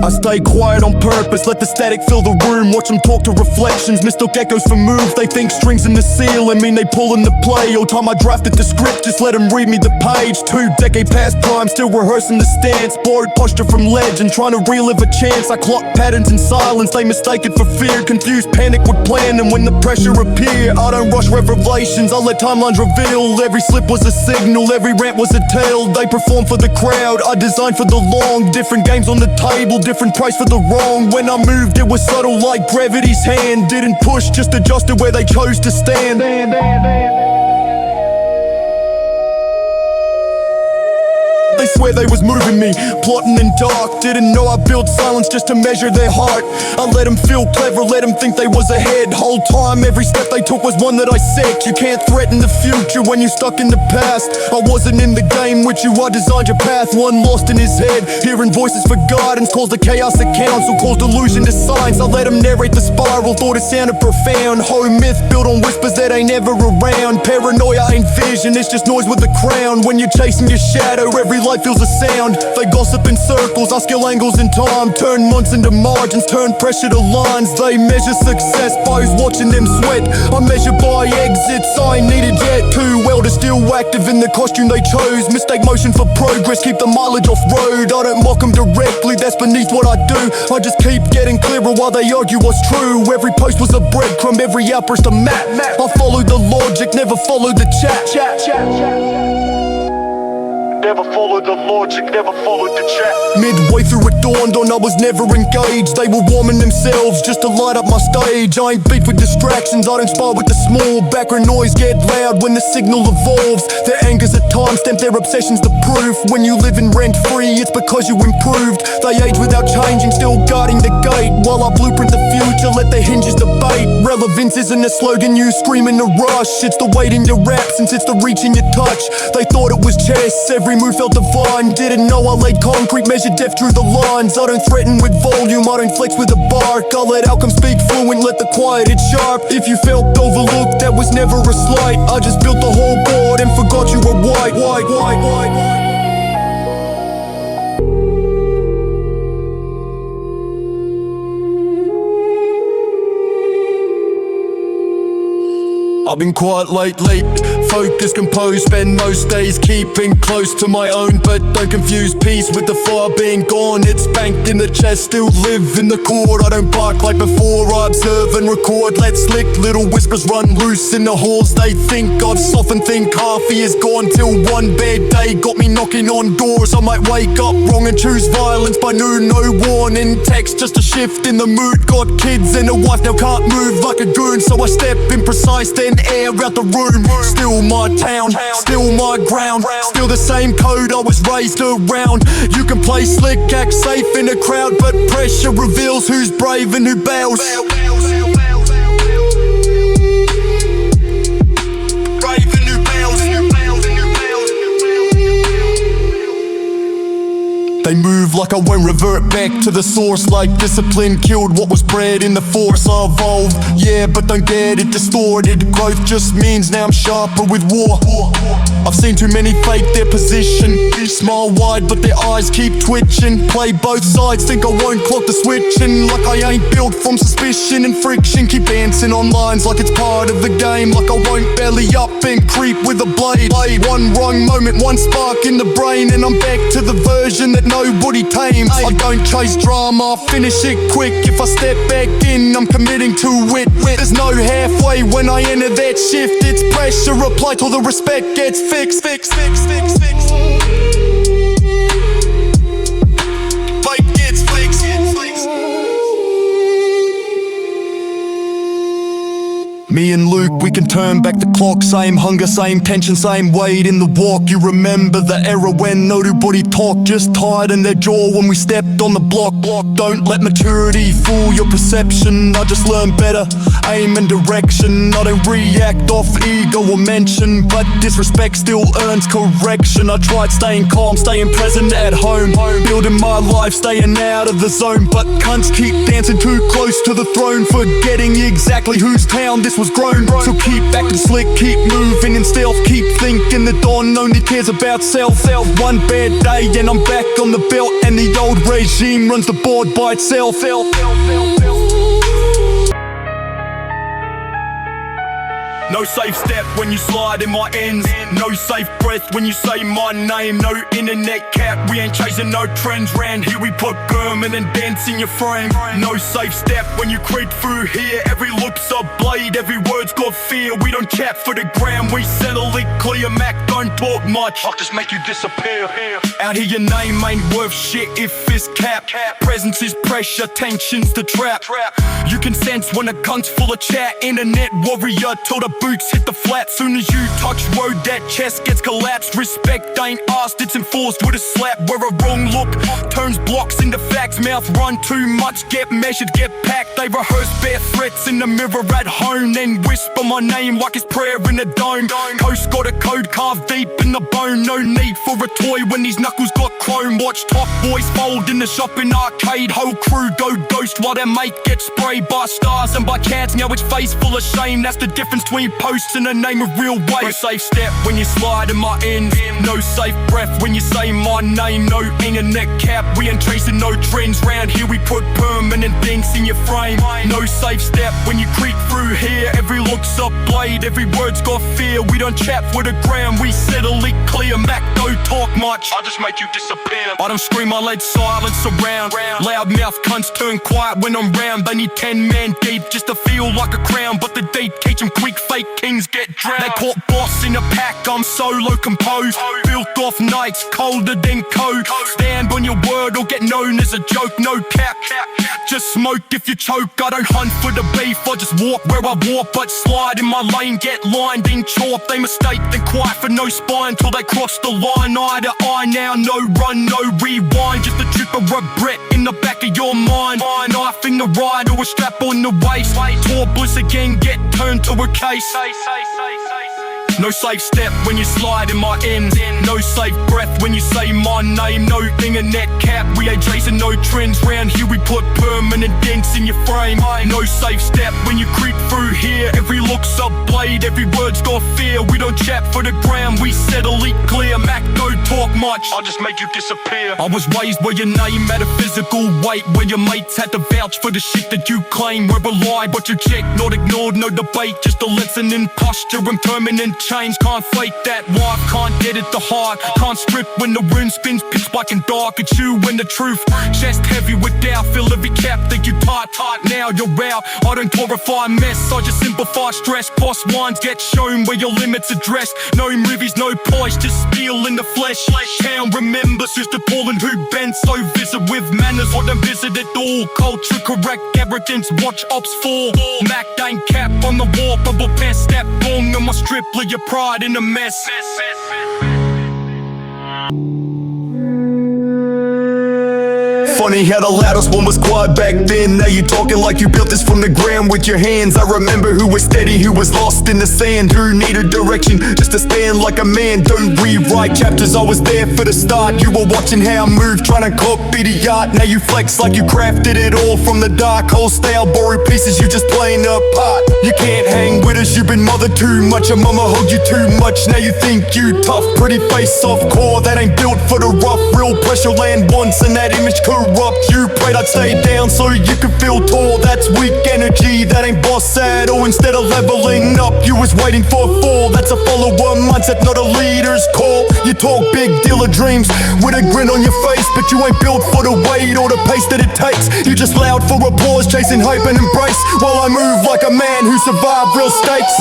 I stay quiet on purpose, let the static fill the room. Watch them talk to reflections, mistook echoes for moves. They think strings in the ceiling mean they pull into play. All time I drafted the script, just let them read me the page. 2 decade past prime, still rehearsing the stance. Borrowed posture from legend, trying to relive a chance. I clock patterns in silence, they mistake it for fear. Confused panic with plan, and when the pressure appear, I don't rush revelations, I let timelines reveal. Every slip was a signal, every rant was a tale. They perform for the crowd, I designed for the long. Different games on the table, different price for the wrong. When I moved it was subtle like gravity's hand. Didn't push, just adjusted where they chose to stand. They swear they was moving me, plotting in dark. Didn't know I built silence just to measure their heart. I let them feel clever, let them think they was ahead. Whole time, every step they took was one that I set. You can't threaten the future when you're stuck in the past. I wasn't in the game with you, I designed your path. One lost in his head, hearing voices for guidance. Calls the chaos of counsel, calls delusion to science. I let them narrate the spiral, thought it sounded profound. Home myth built on whispers that ain't never around. Paranoia ain't vision, it's just noise with a crown. When you're chasing your shadow, every light feels a sound. They gossip in circles, I skill angles in time. Turn months into margins, turn pressure to lines. They measure success by who's watching them sweat. I measure by exits, I ain't needed yet. Too well to still active in the costume they chose. Mistake motion for progress, keep the mileage off road. I don't mock them directly, that's beneath what I do. I just keep getting clearer while they argue what's true. Every post was a breadcrumb, every outburst a map. I followed the logic, never followed the chat. Never followed the logic, never followed the chat. Midway through it dawned on I was never engaged. They were warming themselves just to light up my stage. I ain't beat with distractions, I don't spar with the small. Background noise get loud when the signal evolves. Their anger's a timestamp, their obsession's the proof. When you live in rent-free, it's because you improved. They age without changing, still guarding the gate. While I blueprint the future, let the hinges debate. Relevance isn't a slogan you scream in a rush. It's the weight in your absence, it's the reach in your touch. They thought it was chess, every move felt divine. Didn't know I laid concrete, measured depth through the lines. I don't threaten with volume, I don't flex with a bark. I let outcome speak fluent, let the quiet hit sharp. If you felt overlooked, that was never a slight. I just built the whole board and forgot you were white. I've been quiet lately, focused, composed, spend most days keeping close to my own. But don't confuse peace with the fire being gone. It's banked in the chest, still live in the cord. I don't bark like before, I observe and record. Let slick little whispers run loose in the halls. They think I've softened, think half he is gone. Till one bad day got me knocking on doors. I might wake up wrong and choose violence by noon, no warning. Text just a shift in the mood. Got kids and a wife, now can't move like a goon. So I step imprecise, then air out the room. Still my town, still my ground, still the same code I was raised around. You can play slick, act safe in a crowd, but pressure reveals who's brave and who bows. They move like I won't revert back to the source. Like discipline killed what was bred in the force. I evolved, yeah, but don't get it distorted. Growth just means now I'm sharper with war. I've seen too many fake their position. Smile wide but their eyes keep twitching. Play both sides, think I won't clock the switching. Like I ain't built from suspicion and friction. Keep dancing on lines like it's part of the game. Like I won't belly up and creep with a blade. One wrong moment, one spark in the brain, and I'm back to the version that nobody tames. I don't chase drama, finish it quick. If I step back in, I'm committing to it. There's no halfway when I enter that shift. It's pressure applied till the respect gets fixed. Fight gets fixed. Me and Luke, we can turn back the clock. Same hunger, same tension, same weight in the walk. You remember the era when nobody talked, just tired in their jaw when we stepped on the block. Don't let maturity fool your perception. I just learn better, aim and direction. I don't react off ego or mention, but disrespect still earns correction. I tried staying calm, staying present at home, building my life, staying out of the zone. But cunts keep dancing too close to the throne, forgetting exactly whose town this was was grown. So keep acting slick, keep moving in stealth, keep thinking the dawn only cares about self. One bad day and I'm back on the belt, and the old regime runs the board by itself. No safe step when you slide in my ends. No safe breath when you say my name. No internet cap, we ain't chasing no trends. Round here we put permanent dents in your frame. No safe step when you creep through here. Every loop's a blade, every word's got fear. We don't chat for the gram, we settle it clear. Mac, don't talk much, I'll just make you disappear. Out here your name ain't worth shit if it's cap. Presence is pressure, tension's the trap. You can sense when a gun's full of chat. Internet warrior till the boots hit the flat. Soon as you touch road, that chest gets collapsed. Respect ain't asked, it's enforced with a slap. Where a wrong look turns blocks into facts. Mouth run too much, get measured, get packed. They rehearse bare threats in the mirror at home, then whisper my name like it's prayer in a dome. Coast got a code carved deep in the bone. No need for a toy when these knuckles got chrome. Watch top boys fold in the shopping arcade. Whole crew go ghost while their mate gets sprayed by stars and by cats. Now it's face full of shame. That's the difference between posts in the name of real weight. No safe step when you slide in my ends. No safe breath when you say my name. No internet cap, we ain't chasing no trends. Round here we put permanent dents in your frame. No safe step when you creep through here. Every look's a blade, every word's got fear. We don't chat for the gram, we settle it clear. Mac, don't talk much, I'll just make you disappear. I don't scream, I let silence around. Loud mouth cunts turn quiet when I'm round. They need 10 men deep just to feel like a crown. But the deep teach them quick, fake kings get drowned. They caught boss in a pack, I'm solo composed. Built off nights, colder than code. Stand on your word or get known as a joke. No cap, just smoke if you choke. I don't hunt for the beef, I just walk where I walk. But slide in my lane, get lined in chalk. They mistake the quiet for no spine till they cross the line. Eye to eye now, no run, no rewind. Just a drip of regret in the back of your mind. Knife in the ride or a strap on the waist. Tour bliss again, get turned to a case. No safe step when you slide in my ends. No safe breath when you say my name. No internet cap, we ain't chasing no trends. Round here we put permanent dents in your frame. No safe step when you creep through here. Every look's a blade, every word's got fear. We don't chat for the ground, we settle it clear. Mac, don't talk much, I'll just make you disappear. I was raised where your name had a physical weight, where your mates had to vouch for the shit that you claim. We're a lie, but you check, not ignored, no debate. Just a lesson in posture and permanent change. Can't fake that wife, can't edit the heart. Can't strip when the room spins pitch black and dark. It's you and the truth, chest heavy with doubt. Fill every cap that you tight, now you're out. I don't glorify mess, I just simplify stress. Boss wines get shown where your limits addressed. No movies, no polish, just steel in the flesh. Town remembers who's the ball and who bent. So visit with manners, or don't visit at all. Culture correct, arrogance, watch ops fall. Mac ain't cap on the wall, bubble pants step wrong. On my strip, leave your pride in a mess. Funny how the loudest one was quiet back then. Now you talking like you built this from the ground with your hands. I remember who was steady, who was lost in the sand, who needed direction just to stand like a man. Don't rewrite chapters, I was there for the start. You were watching how I moved, trying to copy the art. Now you flex like you crafted it all from the dark hole style. Borrowed pieces, you just playing a part. You can't hang with us, you've been mothered too much. Your mama hugged you too much, now you think you tough. Pretty face, soft core, that ain't built for the rough. Real pressure land once and that image corrupt. You prayed I'd stay down so you could feel tall. That's weak energy, that ain't boss at all. Instead of leveling up, you was waiting for a fall. That's a follower mindset, not a leader's call. You talk big dealer dreams with a grin on your face, but you ain't built for the weight or the pace that it takes. You just loud for applause, chasing hype and embrace, while I move like a man who survived real stakes.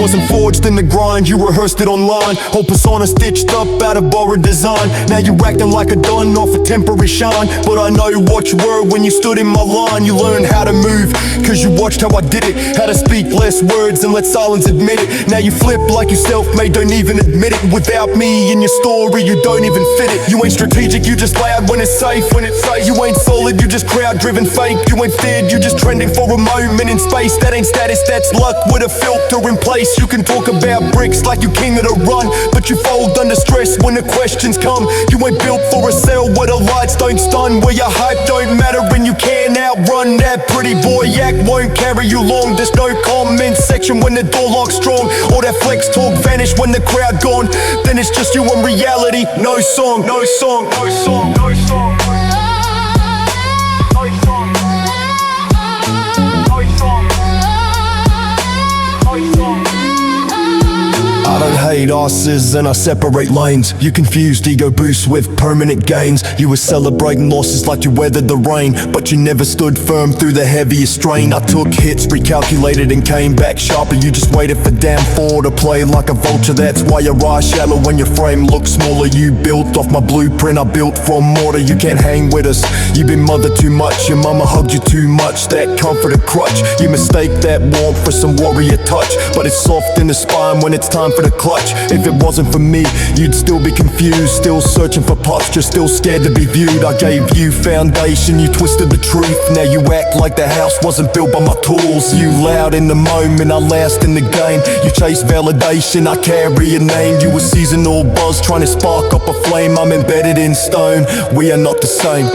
Wasn't forged in the grind, you rehearsed it online. Whole persona stitched up out of borrowed design. Now you acting like a don off a temporary shine. But I know what you were when you stood in my line. You learned how to move, cause you watched how I did it. How to speak less words and let silence admit it. Now you flip like you self-made, don't even admit it. Without me in your story, you don't even fit it. You ain't strategic, you just loud when it's safe. You ain't solid, you just crowd-driven fake. You ain't feared, you just trending for a moment in space. That ain't status, that's luck with a filter in place. this. You can talk about bricks like you king of the run, but you fold under stress when the questions come. You ain't built for a cell where the lights don't stun, where your hype don't matter and you can't outrun. That pretty boy act won't carry you long. There's no comment section when the door locks strong. All that flex talk vanish when the crowd gone. Then it's just you and reality. No song, no song, no song, no song. I don't hate asses and I separate lanes. You confused ego boosts with permanent gains. You were celebrating losses like you weathered the rain, but you never stood firm through the heaviest strain. I took hits, recalculated and came back sharper. You just waited for damn four to play like a vulture. That's why your eyes shallow when your frame looks smaller. You built off my blueprint, I built from mortar. You can't hang with us, you've been mothered too much. Your mama hugged you too much, that comfort a crutch. You mistake that warmth for some warrior touch, but it's soft in the spine when it's time for the clutch. If it wasn't for me, you'd still be confused, still searching for posture, still scared to be viewed. I gave you foundation, you twisted the truth. Now you act like the house wasn't built by my tools. You loud in the moment, I last in the game. You chase validation, I carry your name. You a seasonal buzz trying to spark up a flame. I'm embedded in stone, we are not the same.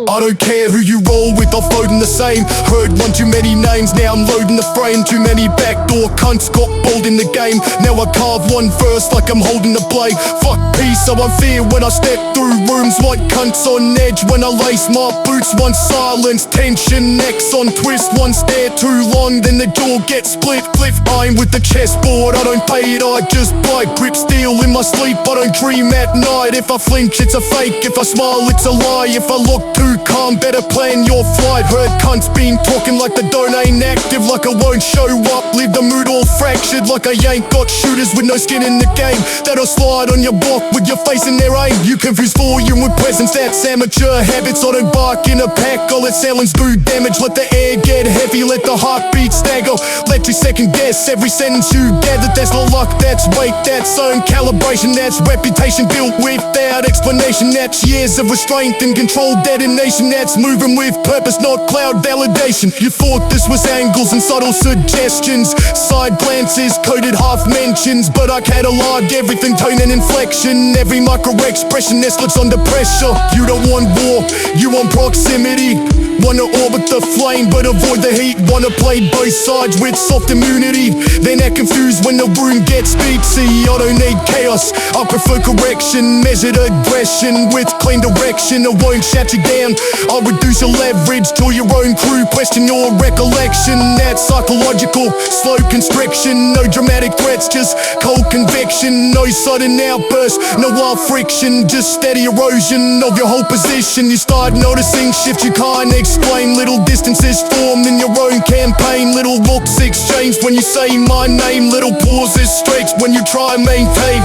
I don't care who you roll with, I'll float in the same. Heard one too many names, now I'm loading the frame. Too many backdoor cunts got bold in the game. Now I carve one verse like I'm holding the blade. Fuck peace, so I fear when I step through rooms. Like cunts on edge when I lace my boots. One silence, tension, next on twist. One stare too long, then the jaw gets split. Flip, I'm with the chessboard, I don't pay it, I just bite. Grip steel in my sleep, I don't dream at night. If I flinch, it's a fake, if I smile, it's a lie. If I look too calm, better plan your flight. Heard cunts been talking like the don't ain't active, like I won't show up. Leave the mood all fractured, like I ain't got shooters with no skin in the game. That'll slide on your block with your face in their aim. You confuse volume with presence, that's amateur habits. I don't bark in a pack, I'll let silence do damage. Let the air get heavy, let the heartbeat stagger. Let you second guess every sentence you gather. That's no luck, that's weight, that's own calibration. That's reputation built without explanation. That's years of restraint and controlled detonation. That's moving with purpose, not cloud validation. You thought this was angles and subtle suggestions, side glances, coded half mentions, but I catalog everything, tone and inflection. Every micro expression that slips under pressure. You don't want war, you want proximity. Wanna orbit the flame but avoid the heat. Wanna play both sides with soft immunity. Then act confused when the room gets beatsy. I don't need chaos, I prefer correction. Measured aggression with clean direction. I won't shut you down, I'll reduce your leverage to your own crew. Question your recollection, that's psychological. Slow constriction, no dramatic threats, just cold conviction. No sudden outburst, no wild friction, just steady erosion of your whole position. You start noticing shifts you can't explain. Little distances formed in your own campaign. Little looks exchanged when you say my name. Little pauses stretched when you try and maintain.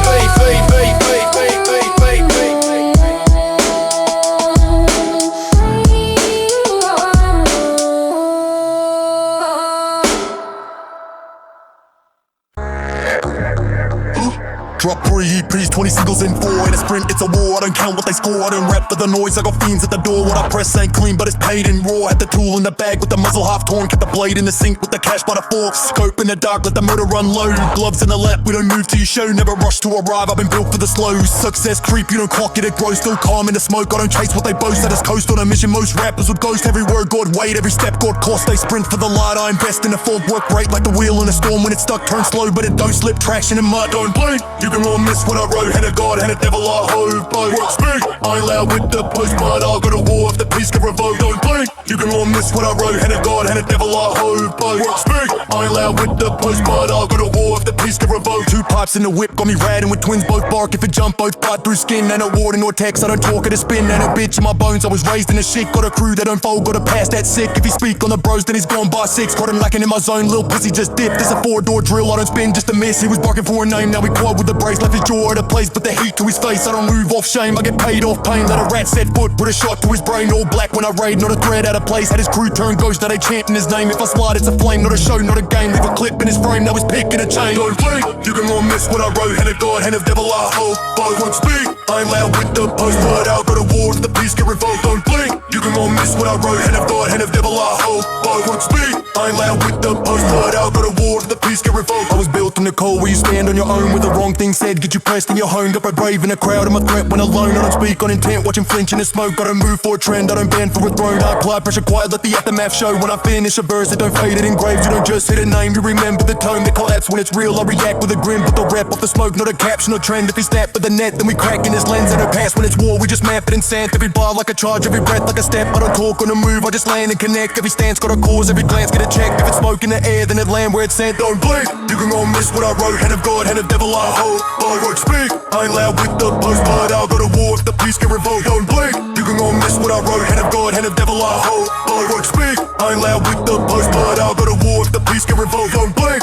Drop 3 EPs, 20 singles in 4. In a sprint, it's a war, I don't count what they score. I don't rap for the noise, I got fiends at the door. What I press ain't clean, but it's paid in raw. Had the tool in the bag with the muzzle half torn. Kept the blade in the sink with the cash by the fork. Scope in the dark, let the motor run low. Gloves in the lap, we don't move till you show. Never rush to arrive, I've been built for the slow. Success creep, you don't clock it, it grows. Still calm in the smoke, I don't chase what they boast. I just coast on a mission, most rappers would ghost. Every word got weight, every step got cost. They sprint for the light, I invest in the fog. Work great like the wheel in a storm. When it's stuck, turn slow, but it don't slip. Traction in mud, don't blink. You can all miss what I wrote. Had a god, had a devil, I hope. Both work speak, I ain't loud with the push, but I'll go to war if the peace get revoked. Don't blink. You can all miss what I wrote. Had a god, had a devil, I hope. Both work speak, I ain't loud with the push, but I'll go to war if the peace get revoked. Two pipes in the whip, got me ratting with twins, both bark if it jump, both bite through skin. And a warden or text, I don't talk at a spin. And a bitch in my bones, I was raised in a shit. Got a crew that don't fold, got a pass that's sick. If he speak on the bros, then he's gone by 6. Caught him lacking in my zone, lil pussy just dipped. It's a 4-door drill, I don't spin just a miss. He was barking for a name, now he quad with the brace. Left his jaw at a place, but the heat to his face. I don't move off shame, I get paid off pain. Let a rat set foot, put a shot to his brain. All black when I raid, not a thread out of place. Had his crew turn ghost, now they chanting his name. If I slide, it's a flame, not a show, not a game. Leave a clip in his frame, now he's picking a chain. Don't blink, you can all miss what I wrote. Hand of God, hand of devil, I hope. Both won't speak, I ain't loud with the post, but I'll go to war war if the peace get revoked. Don't blink, you can all miss what I wrote. Hand of God, hand of devil, I hope I won't speak. I ain't loud with the post, but I'll go to war if the peace get revoked. I was built in the cold where you stand on your own with the wrong thing said. Get you pressed in your home, got by brave in a crowd. I'm a threat when alone, I don't speak on intent. Watching flinch in the smoke, I don't move for a trend. I don't bend for a throne, I apply pressure quiet, let the aftermath show. When I finish a verse, it don't fade, it engraved. You don't just hit a name, you remember the tone that collapse. When it's real, I react with a grin. Put the rep off the smoke, not a caption or trend. If he snap with the net, then we crack in his lens. And no pass when it's war, we just map it and sand. Every bar like a charge, every breath like a step. I don't talk on the move, I just land and connect. Every stance got a cause, every glance get a check. If it's smoke in the air, then it land where it's sent. Don't blink, you can all miss what I wrote. Hand of God, hand of devil, I hope I won't speak. I ain't loud with the post, but I'll go to war if the peace get revoked. Don't blink, you can all miss what I wrote. Hand of God, hand of devil, I hope I won't speak. I ain't loud with the post, but I'll go to war if the peace get revoked. Don't blink.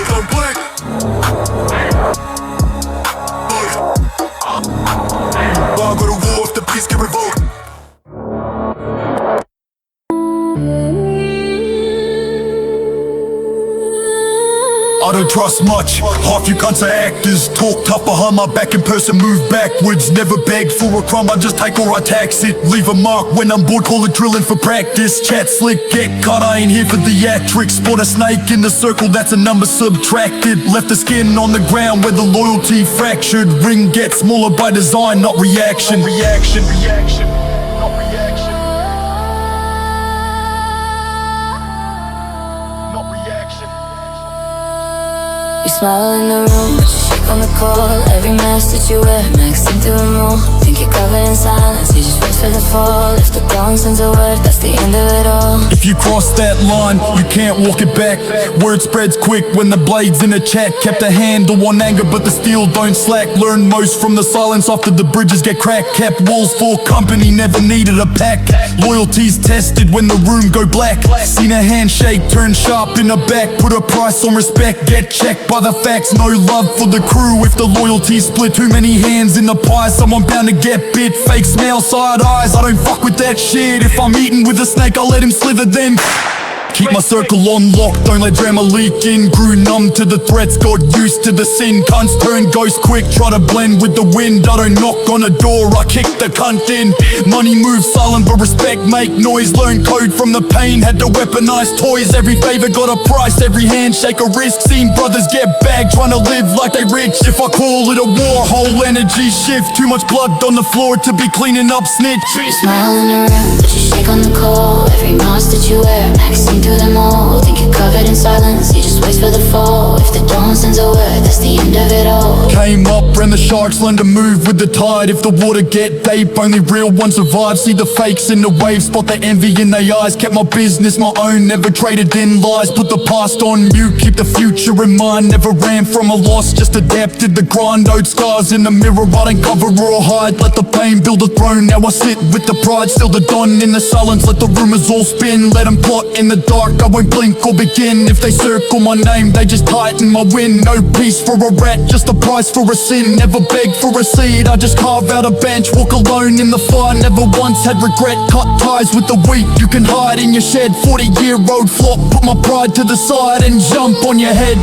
Don't blink. I'll go to war if the peace get revoked. I don't trust much, half you cunts are actors. Talk tough behind my back, in person move backwards. Never beg for a crumb, I just take or I tax it. Leave a mark when I'm bored, call it drilling for practice. Chat slick, get cut, I ain't here for theatrics. Spot a snake in the circle, that's a number subtracted. Left the skin on the ground where the loyalty fractured. Ring gets smaller by design, not reaction. Not reaction. You smile in the room, but you shake on the call. Every mask that you wear, maxing to remove. Think you're covered in silence, you just wait for the fall. If the dawn sends a word, that's the end of it all. If you cross that line, you can't walk it back. Word spreads quick when the blade's in a chat. Kept a handle on anger, but the steel don't slack. Learn most from the silence after the bridges get cracked. Kept walls for company, never needed a pack. Loyalty's tested when the room go black. Seen a handshake turn sharp in the back. Put a price on respect, get checked by the facts. No love for the crew if the loyalty's split. Too many hands in the pie, someone bound to get bit. Fake smile, side eyes, I don't fuck with that shit. If I'm eating with a snake, I'll let him slither then. Keep my circle on lock, don't let drama leak in. Grew numb to the threats, got used to the sin. Cunts turn ghost quick, try to blend with the wind. I don't knock on a door, I kick the cunt in. Money moves silent but respect make noise. Learn code from the pain, had to weaponize toys. Every favor got a price, every handshake a risk. Seen brothers get bagged, trying to live like they rich. If I call it a war, whole energy shift. Too much blood on the floor to be cleaning up snitch. Smile in the room, but you shake on the call. Every mask that you wear, maxing through them all. Think you're covered in silence, you just wait for the fall. If the dawn sends a word, that's the end of it all. Came up, ran the sharks, learned to move with the tide. If the water get deep, only real ones survive. See the fakes in the waves, spot the envy in their eyes. Kept my business my own, never traded in lies. Put the past on mute, keep the future in mind. Never ran from a loss, just adapted the grind. Owed scars in the mirror, I don't cover or hide. Let the pain build a throne, now I sit with the pride. Still the don in the silence, let the rumors all spin. Let them plot in the dark, I won't blink or begin. If they circle my name, they just tighten my win. No peace for a rat, just a price for a sin. Never beg for a seed, I just carve out a bench. Walk alone in the fire, never once had regret. Cut ties with the weak, you can hide in your shed. 40-year-old flop, put my pride to the side and jump on your head.